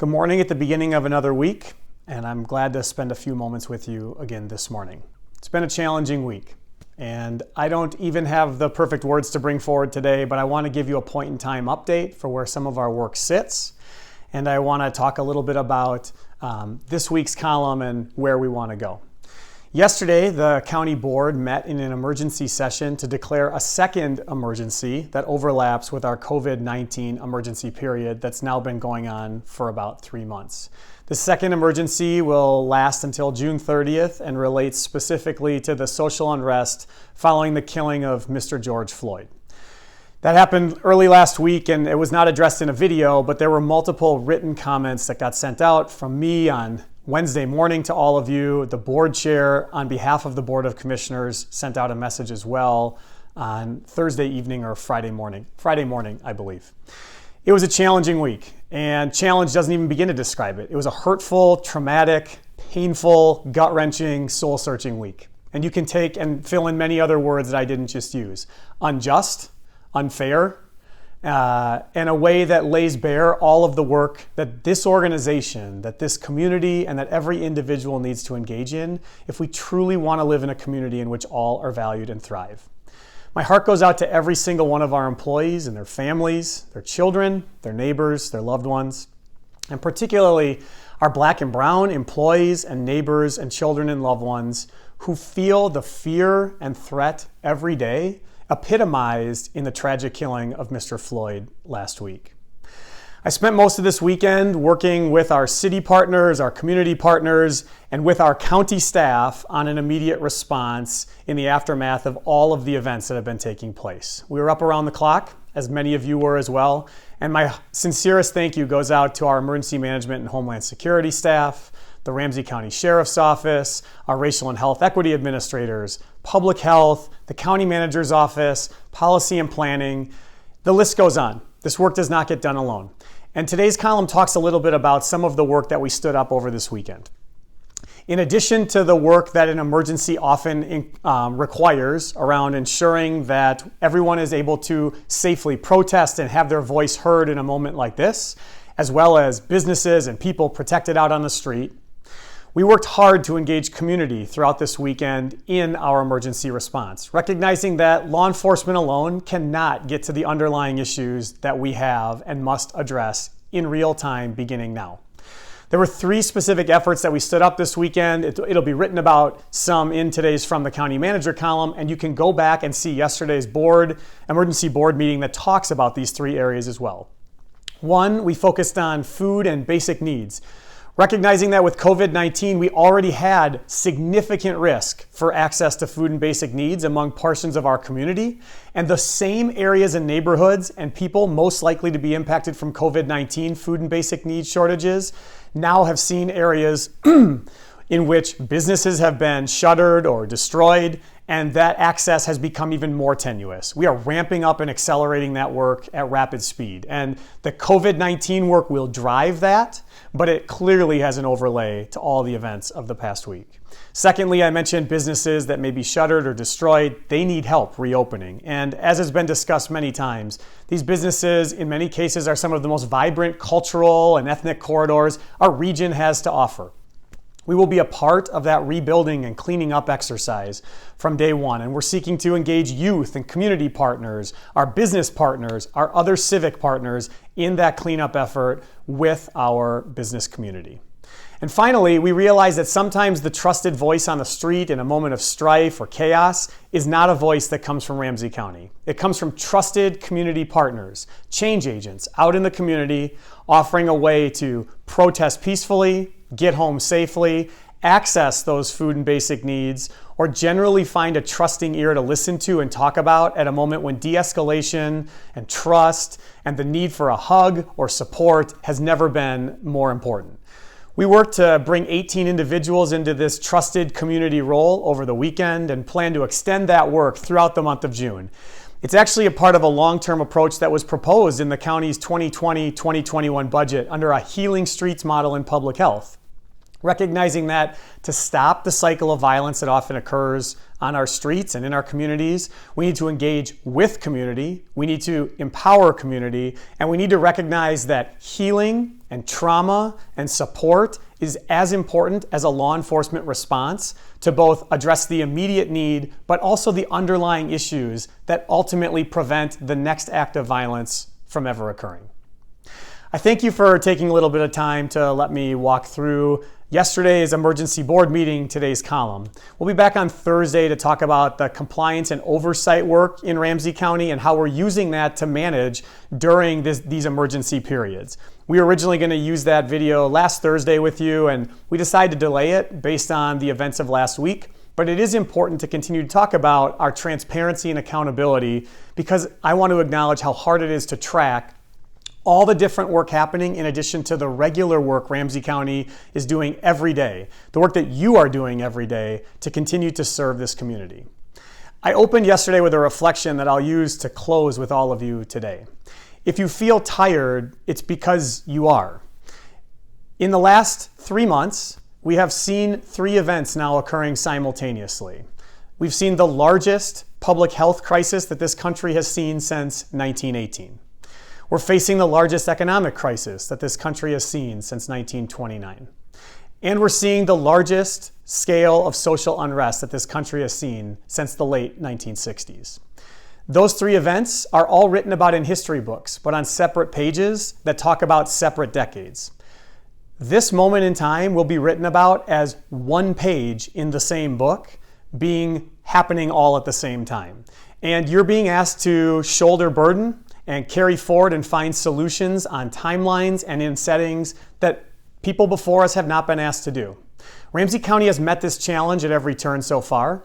Good morning at the beginning of another week, and I'm glad to spend a few moments with you again this morning. It's been a challenging week, and I don't even have the perfect words to bring forward today, but I want to give you a point in time update for where some of our work sits, and I want to talk a little bit about this week's column and where we want to go. Yesterday, the county board met in an emergency session to declare a second emergency that overlaps with our COVID-19 emergency period that's now been going on for about 3 months. The second emergency will last until June 30th and relates specifically to the social unrest following the killing of Mr. George Floyd. That happened early last week, and it was not addressed in a video, but there were multiple written comments that got sent out from me on Wednesday morning to all of you. The board chair, on behalf of the Board of Commissioners, sent out a message as well on Thursday evening or Friday morning, I believe. It was a challenging week, and challenge doesn't even begin to describe it. It was a hurtful, traumatic, painful, gut-wrenching, soul-searching week. And you can take and fill in many other words that I didn't just use. Unjust, unfair, in a way that lays bare all of the work that this organization, that this community, and that every individual needs to engage in if we truly want to live in a community in which all are valued and thrive. My heart goes out to every single one of our employees and their families, their children, their neighbors, their loved ones, and particularly our Black and Brown employees and neighbors and children and loved ones who feel the fear and threat every day epitomized in the tragic killing of Mr. Floyd last week. I spent most of this weekend working with our city partners, our community partners, and with our county staff on an immediate response in the aftermath of all of the events that have been taking place. We were up around the clock, as many of you were as well, and my sincerest thank you goes out to our emergency management and homeland security staff, the Ramsey County Sheriff's Office, our racial and health equity administrators, public health, the county manager's office, policy and planning. The list goes on. This work does not get done alone. And today's column talks a little bit about some of the work that we stood up over this weekend. In addition to the work that an emergency often requires around ensuring that everyone is able to safely protest and have their voice heard in a moment like this, as well as businesses and people protected out on the street, we worked hard to engage community throughout this weekend in our emergency response, recognizing that law enforcement alone cannot get to the underlying issues that we have and must address in real time beginning now. There were 3 specific efforts that we stood up this weekend. It'll be written about some in today's From the County Manager column, and you can go back and see yesterday's emergency board meeting that talks about these 3 areas as well. 1, we focused on food and basic needs. Recognizing that with COVID-19, we already had significant risk for access to food and basic needs among portions of our community, and the same areas and neighborhoods and people most likely to be impacted from COVID-19 food and basic needs shortages now have seen areas in which businesses have been shuttered or destroyed, and that access has become even more tenuous. We are ramping up and accelerating that work at rapid speed. And the COVID-19 work will drive that, but it clearly has an overlay to all the events of the past week. Secondly, I mentioned businesses that may be shuttered or destroyed. They need help reopening. And as has been discussed many times, these businesses in many cases are some of the most vibrant cultural and ethnic corridors our region has to offer. We will be a part of that rebuilding and cleaning up exercise from day one, and we're seeking to engage youth and community partners, our business partners, our other civic partners in that cleanup effort with our business community. And finally, we realize that sometimes the trusted voice on the street in a moment of strife or chaos is not a voice that comes from Ramsey County. It comes from trusted community partners, change agents out in the community, offering a way to protest peacefully, get home safely, access those food and basic needs, or generally find a trusting ear to listen to and talk about at a moment when de-escalation and trust and the need for a hug or support has never been more important. We worked to bring 18 individuals into this trusted community role over the weekend and plan to extend that work throughout the month of June. It's actually a part of a long-term approach that was proposed in the county's 2020-2021 budget under a Healing Streets model in public health. Recognizing that to stop the cycle of violence that often occurs on our streets and in our communities, we need to engage with community, we need to empower community, and we need to recognize that healing and trauma and support is as important as a law enforcement response to both address the immediate need, but also the underlying issues that ultimately prevent the next act of violence from ever occurring. I thank you for taking a little bit of time to let me walk through yesterday's emergency board meeting, today's column. We'll be back on Thursday to talk about the compliance and oversight work in Ramsey County and how we're using that to manage during these emergency periods. We were originally going to use that video last Thursday with you, and we decided to delay it based on the events of last week. But it is important to continue to talk about our transparency and accountability because I want to acknowledge how hard it is to track all the different work happening in addition to the regular work Ramsey County is doing every day, the work that you are doing every day to continue to serve this community. I opened yesterday with a reflection that I'll use to close with all of you today. If you feel tired, it's because you are. In the last 3 months, we have seen 3 events now occurring simultaneously. We've seen the largest public health crisis that this country has seen since 1918. We're facing the largest economic crisis that this country has seen since 1929. And we're seeing the largest scale of social unrest that this country has seen since the late 1960s. Those 3 events are all written about in history books, but on separate pages that talk about separate decades. This moment in time will be written about as one page in the same book happening all at the same time. And you're being asked to shoulder burden and carry forward and find solutions on timelines and in settings that people before us have not been asked to do. Ramsey County has met this challenge at every turn so far.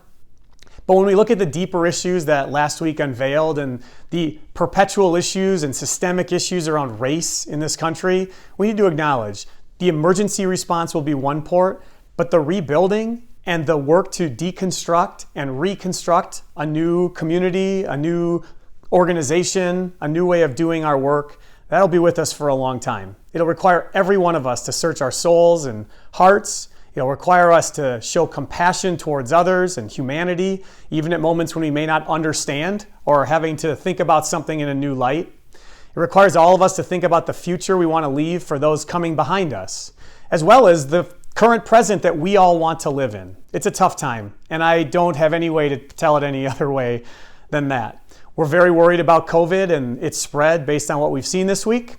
But when we look at the deeper issues that last week unveiled and the perpetual issues and systemic issues around race in this country, we need to acknowledge the emergency response will be one part, but the rebuilding and the work to deconstruct and reconstruct a new community, a new organization, a new way of doing our work, that'll be with us for a long time. It'll require every one of us to search our souls and hearts. It'll require us to show compassion towards others and humanity, even at moments when we may not understand or are having to think about something in a new light. It requires all of us to think about the future we want to leave for those coming behind us, as well as the current present that we all want to live in. It's a tough time, and I don't have any way to tell it any other way than that. We're very worried about COVID and its spread based on what we've seen this week.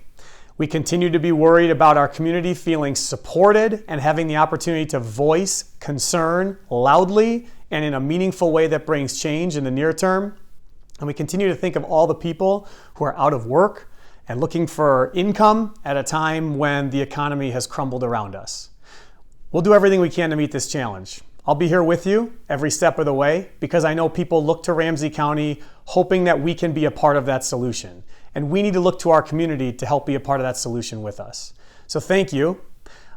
We continue to be worried about our community feeling supported and having the opportunity to voice concern loudly and in a meaningful way that brings change in the near term. And we continue to think of all the people who are out of work and looking for income at a time when the economy has crumbled around us. We'll do everything we can to meet this challenge. I'll be here with you every step of the way because I know people look to Ramsey County hoping that we can be a part of that solution. And we need to look to our community to help be a part of that solution with us. So thank you.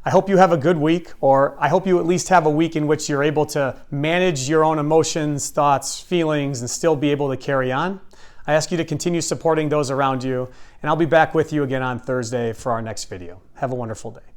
I hope you have a good week, or I hope you at least have a week in which you're able to manage your own emotions, thoughts, feelings, and still be able to carry on. I ask you to continue supporting those around you, and I'll be back with you again on Thursday for our next video. Have a wonderful day.